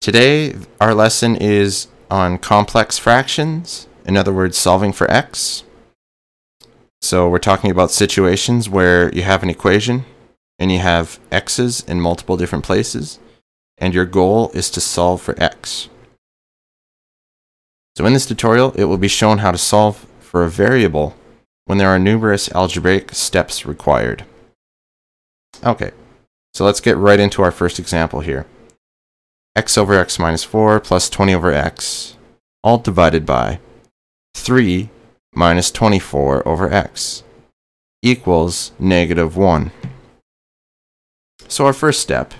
Today, our lesson is on complex fractions, in other words, solving for x. So we're talking about situations where you have an equation and you have x's in multiple different places, and your goal is to solve for x. So in this tutorial, it will be shown how to solve for a variable when there are numerous algebraic steps required. Okay, so let's get right into our first example here. X over x minus 4 plus 20 over x, all divided by 3 minus 24 over x, equals negative 1. So our first step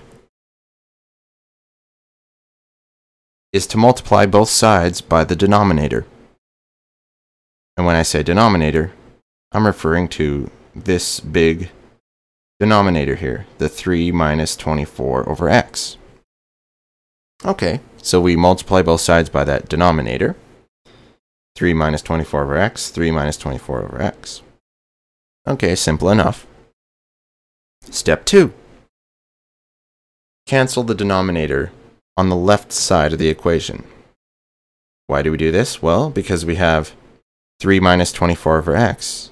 is to multiply both sides by the denominator. And when I say denominator, I'm referring to this big denominator here, the 3 minus 24 over x. Okay, so we multiply both sides by that denominator. 3 minus 24 over x, 3 minus 24 over x. Okay, simple enough. Step 2. Cancel the denominator on the left side of the equation. Why do we do this? Well, because we have 3 minus 24 over x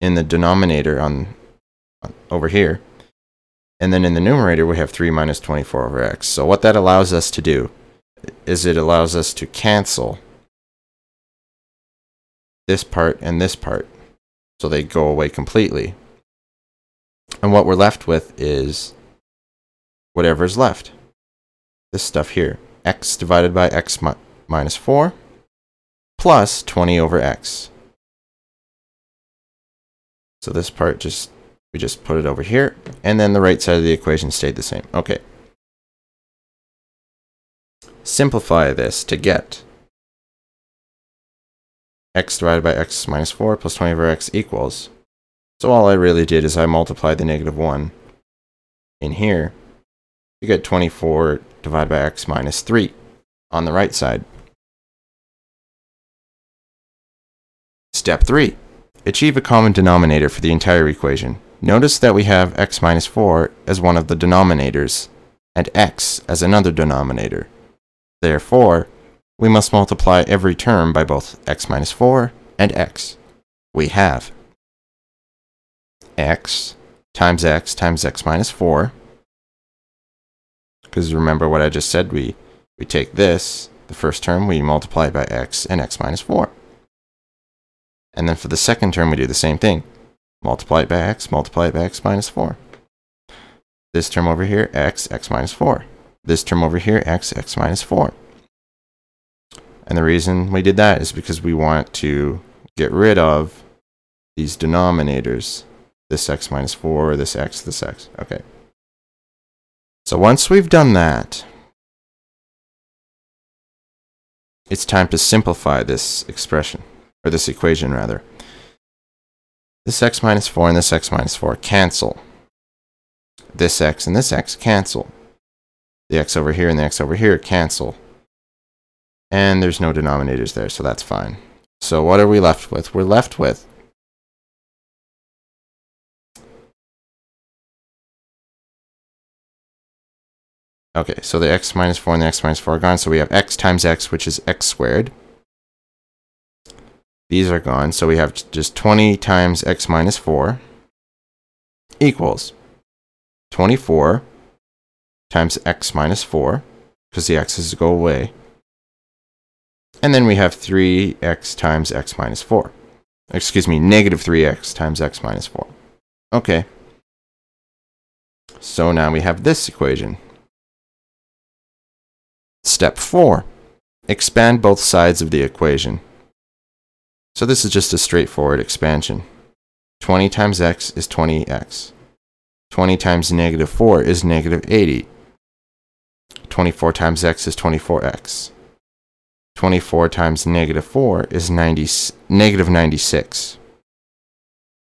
in the denominator over here. And then in the numerator, we have 3 minus 24 over x. So what that allows us to do is it allows us to cancel this part and this part. So they go away completely. And what we're left with is whatever's left. This stuff here. X divided by x minus 4 plus 20 over x. So this part we just put it over here, and then the right side of the equation stayed the same. Okay. Simplify this to get x divided by x minus 4 plus 20 over x equals. So all I really did is I multiplied the negative 1 in here. You get 24 divided by x minus 3 on the right side. Step 3. Achieve a common denominator for the entire equation. Notice that we have x minus 4 as one of the denominators and x as another denominator. Therefore, we must multiply every term by both x minus 4 and x. We have x times x minus 4. Because remember what I just said, we take this, the first term, we multiply it by x and x minus 4. And then for the second term, we do the same thing. Multiply it by x minus 4. This term over here, x minus 4. This term over here, x minus 4. And the reason we did that is because we want to get rid of these denominators. This x minus 4, this x. Okay. So once we've done that, it's time to simplify this expression, or this equation rather. This x minus 4 and this x minus 4 cancel. This x and this x cancel. The x over here and the x over here cancel. And there's no denominators there, so that's fine. So what are we left with? We're left with okay, so the x minus 4 and the x minus 4 are gone, so we have x times x, which is x squared. These are gone, so we have just 20 times x minus 4 equals 24 times x minus 4, because the x's go away. And then we have 3x times x minus 4. Excuse me, negative 3x times x minus 4. Okay. So now we have this equation. Step 4. Expand both sides of the equation. So this is just a straightforward expansion. 20 times x is 20x. 20 times negative 4 is negative 80. 24 times x is 24x. 24 times negative 4 is negative 96.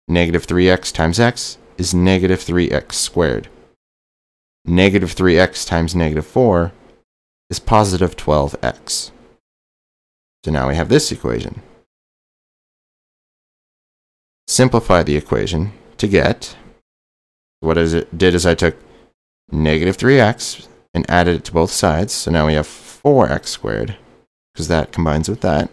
Negative 3x times x is negative 3x squared. Negative 3x times negative 4 is positive 12x. So now we have this equation. Simplify the equation to get, what is it? Did is I took negative 3x and added it to both sides. So now we have 4x squared, because that combines with that.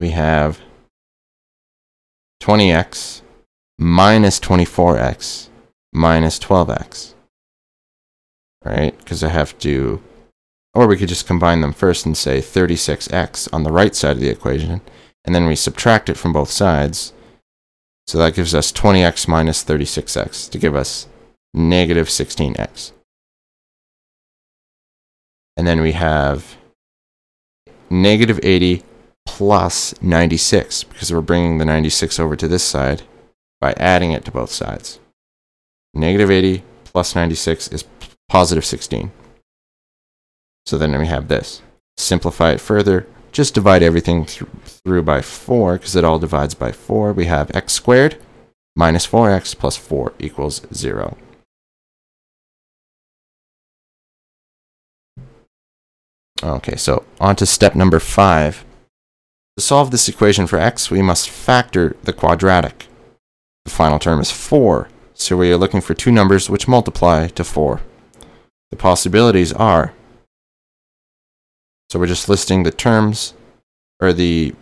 We have 20x minus 24x minus 12x. Right? Because I have to, or we could just combine them first and say 36x on the right side of the equation, and then we subtract it from both sides. So that gives us 20x minus 36x to give us negative 16x. And then we have negative 80 plus 96, because we're bringing the 96 over to this side by adding it to both sides. Negative 80 plus 96 is positive 16. So then we have this. Simplify it further. Just divide everything through by 4, because it all divides by 4. We have x squared minus 4x plus 4 equals 0. Okay, so on to step number 5. To solve this equation for x, we must factor the quadratic. The final term is 4, so we are looking for two numbers which multiply to 4. The possibilities are, so we're just listing the terms, or the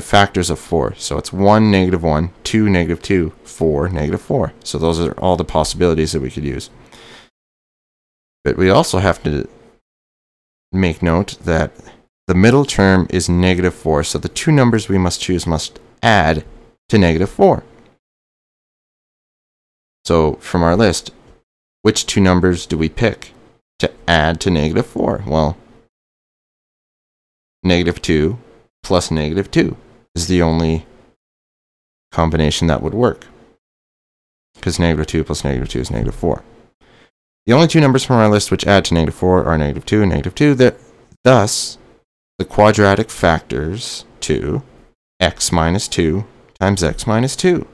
factors of 4. So it's 1, negative 1, 2, negative 2, 4, negative 4. So those are all the possibilities that we could use. But we also have to make note that the middle term is negative 4, so the two numbers we must choose must add to negative 4. So from our list, which two numbers do we pick to add to negative 4? Well, negative 2 plus negative 2 is the only combination that would work, because negative 2 plus negative 2 is negative 4. The only two numbers from our list which add to negative 4 are negative 2 and negative 2. Thus, the quadratic factors to x minus 2 times x minus 2.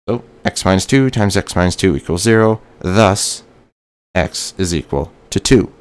So x minus 2 times x minus 2 equals 0. Thus, x is equal to 2.